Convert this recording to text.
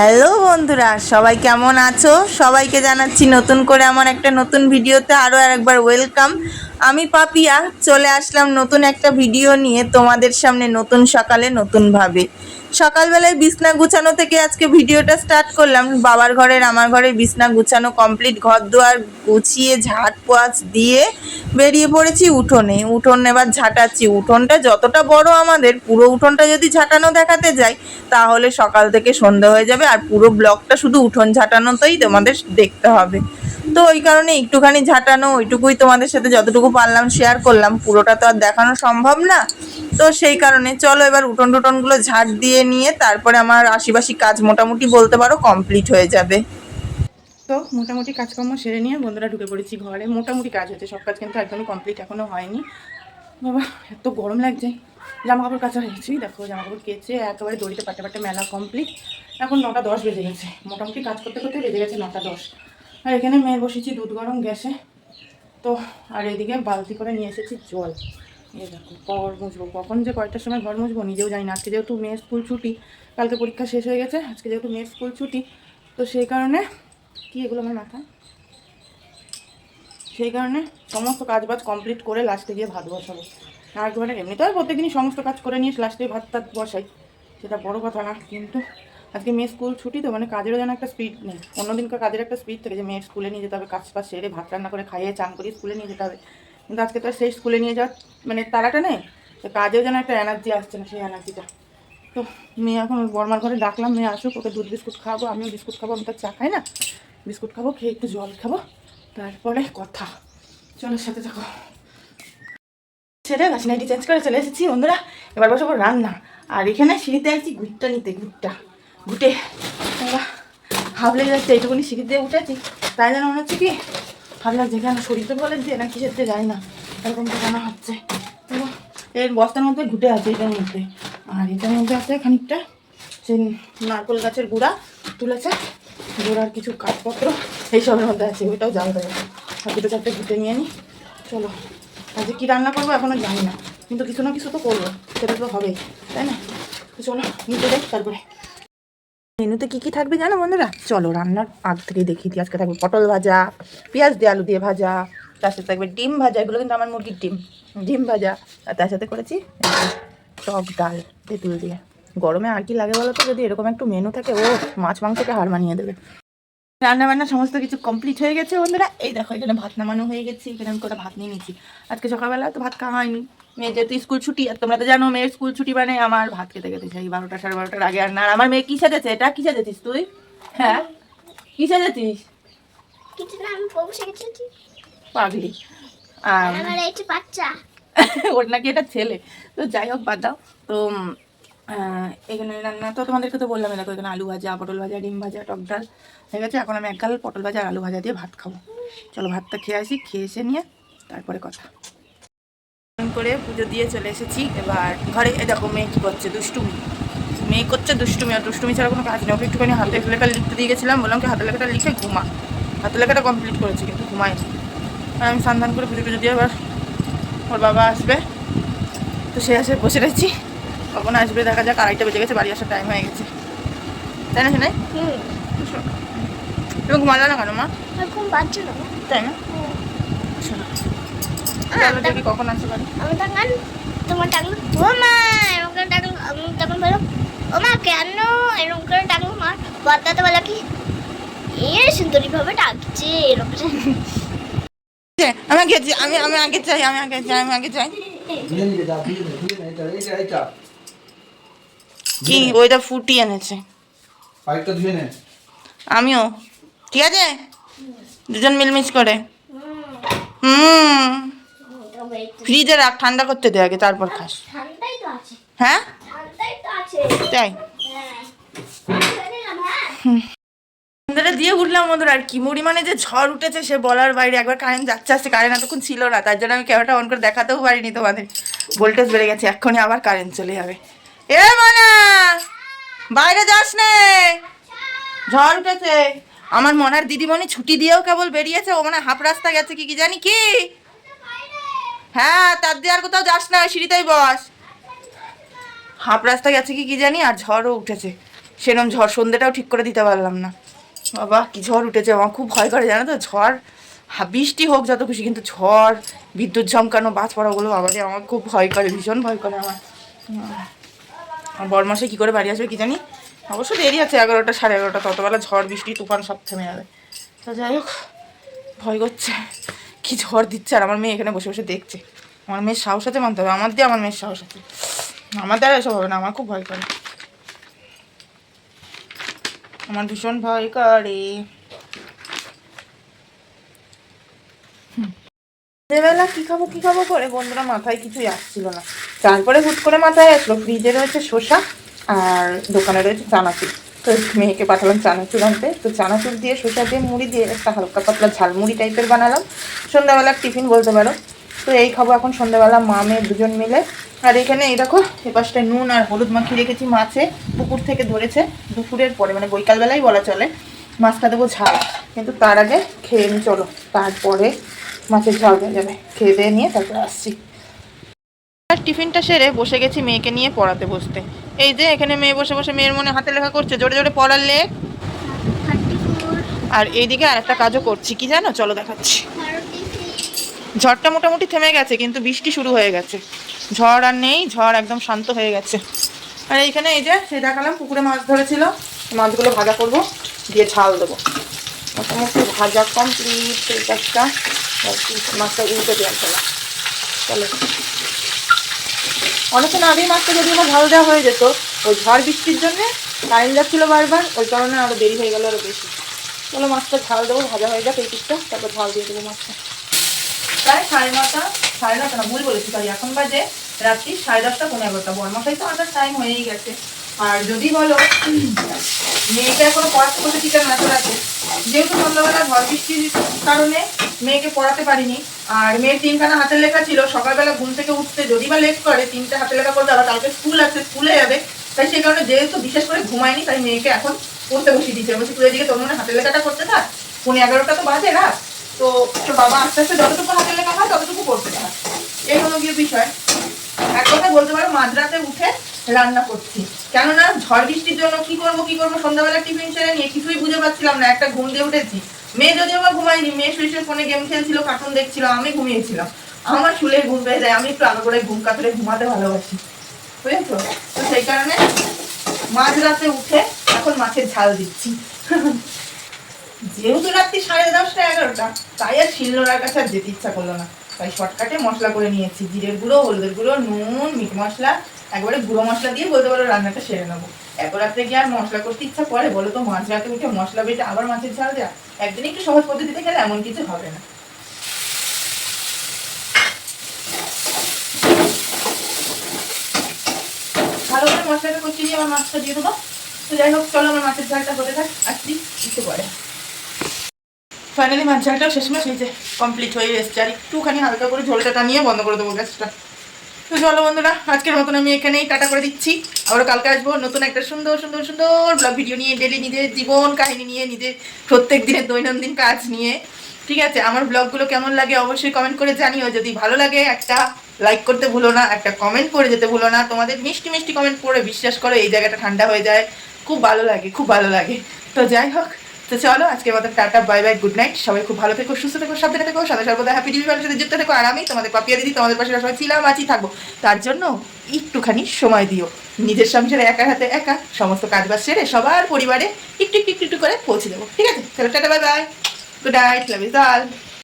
Hello বন্ধুরা, সবাই কেমন আছো? সবাইকে জানাচ্ছি নতুন করে আমার একটা নতুন ভিডিওতে আরও একবার ওয়েলকাম। আমি পাপিয়া চলে আসলাম নতুন একটা ভিডিও নিয়ে তোমাদের সামনে, নতুন সকালে নতুনভাবে। সকালবেলায় বিছনা গুছানো থেকে আজকে ভিডিওটা স্টার্ট করলাম। বাবার ঘরের আমার ঘরের বিছনা গুছানো কমপ্লিট, ঘর দুয়ার গুছিয়ে ঝাঁট পোয়াচ দিয়ে বেরিয়ে পড়েছি উঠোনে। উঠোন এবার ঝাঁটাচ্ছি। উঠোনটা যতটা বড় আমাদের, পুরো উঠোনটা যদি ঝাঁটানো দেখাতে যাই তাহলে সকাল থেকে সন্ধ্যা হয়ে যাবে, আর পুরো ব্লগটা শুধু উঠোন ঝাঁটানোতেই তোমাদের দেখতে হবে। তো ওই কারণে একটুখানি ঝাঁটানো, ওইটুকুই তোমাদের সাথে যতটুকু পারলাম শেয়ার করলাম, পুরোটা তো আর দেখানো সম্ভব না। তো সেই কারণে চলো এবার উঠোন টুটনগুলো ঝাঁট দিয়ে নিয়ে তারপরে আমার আশিবাসি কাজ মোটামুটি বলতে পারো কমপ্লিট হয়ে যাবে। তো মোটামুটি কাজকর্ম সেরে নিয়ে বন্ধুরা ঢুকে পড়েছি ঘরে। মোটামুটি কাজ হচ্ছে, সব কাজ কিন্তু একদমই কমপ্লিট এখনও হয়নি। বাবা এত গরম লাগছে। জামা কাপড় কাচা হয়েছি, দেখো জামা কাপড় কেচে একেবারে দড়িতে পাটে পাটে মেলা কমপ্লিট। এখন 9টা 10 বেজে গেছে, মোটামুটি কাজ করতে করতে বেজে গেছে 9টা 10। আর এখানে মেয়ে বসেছি দুধ গরম গ্যাসে। তো আর এদিকে বালতি করে নিয়ে এসেছি জল। এই দেখো ঘর মুছবো, কখন যে কয়টার সময় ঘর মুছবো নিজেও জানি না। আজকে যেহেতু মেয়ের স্কুল ছুটি, কালকে পরীক্ষা শেষ হয়ে গেছে, আজকে যেহেতু মেয়ের স্কুল ছুটি, তো সেই কারণে কি এগুলো আমার মাথায়, সেই কারণে সমস্ত কাজ বাজ কমপ্লিট করে লাস্টে গিয়ে ভাত বসাবো। আর একবারে এমনিতে আর প্রত্যেকদিনই সমস্ত কাজ করে নিয়ে লাস্টে ভাত টাত বসাই, সেটা বড় কথা না। কিন্তু আজকে মেয়ের স্কুল ছুটি, তো মানে কাজেরও যেন একটা স্পিড নেই। অন্যদিনকার কাজের একটা স্পিড থাকে যে মেয়ের স্কুলে নিয়ে যেতে হবে, কাজ ফাজ সেরে ভাত রান্না করে খাইয়ে চান করিয়ে স্কুলে নিয়ে যেতে হবে। কিন্তু আজকে তো আর সেই স্কুলে নিয়ে যাওয়ার মানে তাড়াটা নেই, তো কাজেও যেন একটা এনার্জি আসছে না, সেই এনার্জিটা। তো মেয়ে এখন বর্মার ঘরে ডাকলাম, মেয়ে আসুক, ওকে দুধ বিস্কুট খাবো, আমিও বিস্কুট খাবো। আমি তো চা খাই না, বিস্কুট খাবো, খেয়ে একটু জল খাবো, তারপরে কথা। চলো সাথে থাকো। ছেড়ে গাছ নাইটি চেঞ্জ করে চলে এসেছি বন্ধুরা, এবার বসবো রান্না। আর এখানে সিঁড়িতে আসছি ঘুরটা নিতে, ঘুটে হাফ লেগে যাচ্ছে। এইটুকুনি সিঁড়ি দিয়ে উঠেছি, তাই যেন মনে হচ্ছে কি ভালো লাগছে, কেন শরীরটা বলে দিয়ে না কিসের দিয়ে যায় না, এরকম তো জানা হচ্ছে। তো এর বস্তার মধ্যে ঘুটে আছে এটার মধ্যে, আর এটার মধ্যে আছে খানিকটা সেই নারকেল গাছের গুঁড়া তুলেছে, গুঁড়ার কিছু কাঠপত্র এইসবের মধ্যে আছে, ওইটাও জাল দেবে। আর দুটো চারটে ঘুটে নিয়ে নিই। চলো আজকে কী রান্না করবো এখনও জানি না, কিন্তু কিছু না কিছু তো করবো, সেটা তো হবেই, তাই না? তো চলো নিতে দেখ তারপরে মেনুতে কী কী থাকবে জানো বন্ধুরা? চলো রান্নার আগ থেকে দেখিয়ে দিই। আজকে থাকবে পটল ভাজা, পেঁয়াজ দিয়ে আলু দিয়ে ভাজা, তার সাথে থাকবে ডিম ভাজা, এগুলো কিন্তু আমার মুরগির ডিম ভাজা। আর তার সাথে করেছি টক ডাল তেঁতুল দিয়ে। গরমে আর কি লাগে বলো তো, যদি এরকম একটু মেনু থাকে, ও মাছ মাংসকে হার মানিয়ে দেবে। রান্না বান্না সমস্ত কিছু কমপ্লিট হয়ে গেছে বন্ধুরা। এই দেখো এখানে ভাত নামানো হয়ে গেছে, এখানে আমি কটা ভাত নিয়ে নিচ্ছি। আজকে সকালবেলা তো ভাত খাওয়া হয়নি, মেয়ে যেহেতু স্কুল ছুটি, আর তোমরা তো জানো মেয়ের স্কুল ছুটি মানে আমার ভাত খেতে খেতে চাই 12টা 12:30 আগে। আর না, আমার মেয়ে কী সাজেছে? এটা কী সাজেছিস তুই? হ্যাঁ কী সাজেছিস? পাগলি। ওর নাকি এটা ছেলে। তো যাই হোক বাদ দাও। তো এখানে রান্না তো তোমাদেরকে তো বললাম, দেখো এখানে আলু ভাজা, পটল ভাজা, ডিম ভাজা, টক ডাল হয়ে গেছে। এখন আমি একগাল পটল ভাজা আর আলু ভাজা দিয়ে ভাত খাবো। চলো ভাতটা খেয়ে আসি, খেয়ে এসে নিয়ে তারপরে কথা করে পুজো দিয়ে চলে এসেছি। এবার ঘরে দেখো মেয়ে কী করছে, দুষ্টুমি। মেয়ে করছে দুষ্টুমি, আর দুষ্টুমি ছাড়া কোনো কাজ নেই। ওকে একটুখানি হাতে লেখা লিখতে দিয়ে গেছিলাম, বললাম কি হাতে লেখাটা লিখে ঘুমা। হাতে লেখাটা কমপ্লিট করেছি কিন্তু ঘুমায়। আর আমি স্নান করে পুজো টুজো দিয়ে এবার ওর বাবা আসবে, তো সে আসে বসে রয়েছি। কখন আসবে দেখা যাক, 2:30 বেজে গেছে, বাড়ি আসার টাইম হয়ে গেছে, তাই না? শোনাই তুমি ঘুমালো না কেন মা? তাই না? চলো দেখি কখন আসে বাড়ি। তোমার ডাকলো ও মা, এরকম করে ডাকলো, আমি তখন বললাম ও মা কেন এরকম করে ডাকলো? মা বলতে বলো কি এ সুন্দরী ভাবে ডাকছে এরকম। আমি আগে চাই, আমি আগে চাই, আমি আগে চাই, আমি আগে চাই। কি ওইটা ফুটিয়ে এনেছে, আমিও ঠিক আছে, দুজন মিলমিশ করে। ফ্রিজে রাখ, ঠান্ডা করতে দে আগে, তারপর খাস। হ্যাঁ তাই বন্ধুরা দিয়ে উঠলাম বন্ধুরা। আর কি পরিমাণে যে ঝড় উঠেছে সে বলার বাইরে। একবার কারেন্ট যাচ্ছে আসছে, কারেন্ট এতক্ষণ ছিল না, তার জন্য আমি ক্যামেরাটা অন করে দেখাতেও পারিনি তোমাদের। ভোল্টেজ বেড়ে গেছে, এক্ষুনি আবার কারেন্ট চলে যাবে। এ মানা বাইরে যাস নে, ঝড় উঠেছে। আমার মনার দিদিমণি ছুটি দিয়েও কেবল বেরিয়েছে, ও মানে হাফ রাস্তা গেছে কি জানি কি। হ্যাঁ তার দিয়ে আর কোথাও যাস না, সিঁড়িতেই বস। হাফ রাস্তা গেছে কি জানি, আর ঝড়ও উঠেছে। সেরকম ঝড়, সন্ধ্যেটাও ঠিক করে দিতে পারলাম না। বাবা কি ঝড় উঠেছে, আমার খুব ভয় করে জানো তো ঝড়। বৃষ্টি হোক যত খুশি, কিন্তু ঝড়, বিদ্যুৎ ঝমকানো, বাজ পড়া, ওগুলো বাবা রে আমার খুব ভয় করে, ভীষণ ভয় করে আমার। বরমাসে কী করে বাড়ি আসবে কি জানি, অবশ্য দেরি আছে, 11টা 11:30, ততবেলা ঝড় বৃষ্টি তুফান সব থেমে যাবে। তো যাই হোক, ভয় করছে, কি ঝড় দিচ্ছে, আর আমার মেয়ে এখানে বসে বসে দেখছে। আমার মেয়ের সাহস আছে মানতে হবে, আমার দিয়ে আমার মেয়ের সাহস আছে, আমার দ্বারা এসব হবে না, আমার খুব ভয় করে, আমার ভীষণ ভয় করে। সন্ধ্যেবেলা কী খাবো করে বন্ধুরা মাথায় কিছুই আসছিল না। তারপরে হুট করে মাথায় আসলো ফ্রিজে রয়েছে শসা আর দোকানে রয়েছে চানাচুর। তো মেয়েকে পাঠালাম চানাচুর আনতে। তো চানাচুর দিয়ে শসা দিয়ে মুড়ি দিয়ে একটা হালকা পাতলা ঝালমুড়ি টাইপের বানালাম, সন্ধ্যাবেলার টিফিন বলতে পারো। তো এই খাবো এখন সন্ধ্যাবেলা মা মেয়ে দুজন মিলে। আর এখানে এই দেখো এপাশটায় নুন আর হলুদ মাখিয়ে রেখেছি, মাছে পুকুর থেকে ধরেছে দুপুরের পরে, মানে বৈকালবেলাই বলা চলে। মাছটা দেবো ঝাল, কিন্তু তার আগে খেয়ে নি চলো, তারপরে মাছের ঝাল হয়ে যাবে। খেয়ে দিয়ে নিয়ে তারপরে আসছি। টিফিনটা সেরে বসে গেছি মেয়েকে নিয়ে পড়াতে বসতে। এই যে এখানে মেয়ে বসে বসে মেয়ের মনে হাতে লেখা করছে, জোরে জোরে পড়ার লেখ। আর এইদিকে আর একটা কাজও করছি, কি জানো, চলো দেখাচ্ছি। ঝড়টা মোটামুটি থেমে গেছে, কিন্তু বৃষ্টি শুরু হয়ে গেছে। ঝড় আর নেই, ঝড় একদম শান্ত হয়ে গেছে। আর এইখানে এই যে সে দেখালাম পুকুরে মাছ ধরেছিল, মাছগুলো ভাজা করব, দিয়ে ঝাল দেবো। মোটামুটি ভাজা কমপ্লিট। এই কাজটা মাছটা উল্টে দেওয়ার চলা চলো। অনেকক্ষণ আগেই মাছটা যদি আমার ঝাল দেওয়া হয়ে যেত, ওই ঝড় বৃষ্টির জন্যে কারেন্ট যাচ্ছিলো বারবার, ওই কারণে আরও দেরি হয়ে গেল আরও বেশি। চলো মাছটা ঝাল দেবো, ভাজা হয়ে যাক এই পিসটা, তারপর ঝাল দিয়ে দেবো মাছটা। প্রায় 9:30, 9:30 না ভুল বলেছি, সরি, এখন বাজে রাত্রি 10:30, 11:15। বরমশাই তো আসার টাইম হয়েই গেছে। আর যদি বলো মেয়েকে এখনো পড়াতে বসে টিচার ম্যাথর আছে, যেহেতু সন্ধ্যাবেলা ঝড় বৃষ্টির কারণে মেয়েকে পড়াতে পারিনি। আর মেয়ের 3খানা হাতের লেখা ছিল, সকালবেলা ঘুম থেকে উঠতে যদি বা লেট করে 3টে হাতের লেখা করতে হবে, কালকে স্কুল আছে, স্কুলে যাবে। তাই সেই কারণে যেহেতু বিশেষ করে ঘুমায়নি, তাই মেয়েকে এখন পড়তে বসিয়ে দিচ্ছে। বলছি তুই এদিকে তোর মনে হাতের লেখাটা করতে থাক, 11:30 তো বাজে রাত, তো তোর বাবা আস্তে আস্তে যতটুকু হাতের লেখা হয় ততটুকু করতে থাক। এই হলো গিয়ে বিষয়। এক কথা বলতে পারো মাঝরাতে উঠে রান্না করছি, কেননা ঝড় বৃষ্টির জন্য কি করবো সন্ধ্যাবেলা টিফিন সেরে নিয়ে কিছুই বুঝে পাচ্ছিলাম না। একটা ঘুম দিয়ে উঠেছি, মেয়ে যদি আমার ঘুমায়নি, মেয়ে শুয়ে ফোনে গেম খেলছিল, কার্টুন দেখছিল, আমি ঘুমিয়েছিলাম। আমার শুলে ঘুম পেয়ে যায়, আমি একটু আলো করে ঘুম কাতরে ঘুমাতে ভালোবাসি, বুঝেছো? তো সেই কারণে মাঝরাতে উঠে এখন মাছের ঝাল দিচ্ছি। যেহেতু রাত্রি 10:30, 11টা, তাই আর শিলনোড়ার কাছে আর যেতে ইচ্ছা করলো না। তাই শর্টকাটে মশলা করে নিয়েছি, জিরের গুঁড়ো, হলুদের গুঁড়ো, নুন, মিট মশলা, একবারে গুঁড়ো মশলা দিয়ে বলতে পারো রান্নাটা সেরে নেবো। এত রাত্রে গিয়ে আর মশলা করতে ইচ্ছা করে বলো তো? মাঝরাতে উঠে মশলা বেটে আবার মাছের ঝাল দেওয়া, একদিন একটু সহজ পদ্ধতিতে খেলে এমন কিছু হবে না। ভালো করে মশলাটা কষিয়ে দিয়ে আমার মাছটা দিয়ে দেবো। তো যাই হোক চলো, আমার মাছের ঝালটা হতে থাক, আসছি একটু পরে। ফাইনালি মাছ ঝালটাও শেষমেশ এই যে কমপ্লিট হয়ে এসছে, আর একটুখানি হালকা করে ঝোলটা টানিয়ে বন্ধ করে দেবো গ্যাসটা। তো চলো বন্ধুরা, আজকের মতন আমি এখানেই টাটা করে দিচ্ছি। আবারও কালকে আসবো নতুন একটা সুন্দর সুন্দর সুন্দর ব্লগ ভিডিও নিয়ে, ডেলি নিজের জীবন কাহিনী নিয়ে, নিজের প্রত্যেক দিনের দৈনন্দিন কাজ নিয়ে। ঠিক আছে, আমার ব্লগগুলো কেমন লাগে অবশ্যই কমেন্ট করে জানিও। যদি ভালো লাগে একটা লাইক করতে ভুলো না, একটা কমেন্ট করে যেতে ভুলো না। তোমাদের মিষ্টি মিষ্টি কমেন্ট পড়ে বিশ্বাস করো এই জায়গাটা ঠান্ডা হয়ে যায়, খুব ভালো লাগে, খুব ভালো লাগে। তো যাই হোক, তো চলো আজকের মতো tata, bye bye, good night. সবাই খুব ভালো থেকো, সুস্থ থেকো, সাবধানে থেকো, সদা সর্বদা হ্যাপি ডিভিশনের সাথে যুক্ত থেকো। আর আমি তোমাদের পাপিয়া দিদি, তোমাদের পাশে সবাই ছিলাম, আছি, থাকবো। তার জন্য একটুখানি সময় দিও, নিজের সংসারে একা হাতে একা সমস্ত কাজবাজ সেরে সবার পরিবারে একটু একটু একটু করে পৌঁছে দেবো। ঠিক আছে, চলো tata, bye bye, good night, love you all.